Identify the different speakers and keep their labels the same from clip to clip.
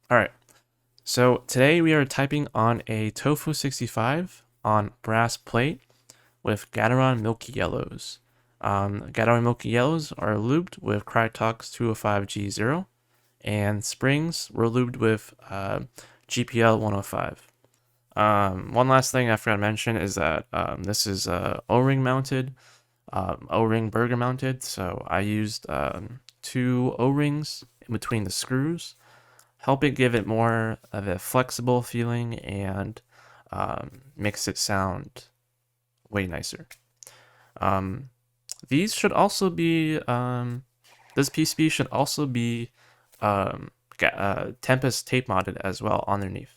Speaker 1: Alright, so today we are typing on a TOFU65 on brass plate with Gateron Milky yellows. Gateron Milky yellows are lubed with Krytox205G0, and springs were lubed with GPL 105. One last thing I forgot to mention is that this is O-ring mounted, O-ring burger mounted, so I used 2 O-rings in between the screws, help it give it more of a flexible feeling and makes it sound way nicer. These should also be, this PCB should also be Tempest tape modded as well underneath.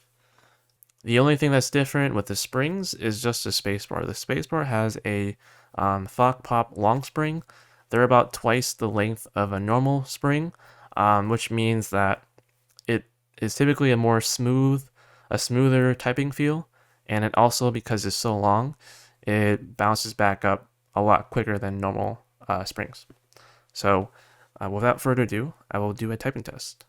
Speaker 1: The only thing that's different with the springs is just the spacebar. The spacebar has a Thockpop long spring. They're about twice the length of a normal spring, which means that it is typically a smoother typing feel, and it also, because it's so long, it bounces back up a lot quicker than normal springs. So without further ado, I will do a typing test.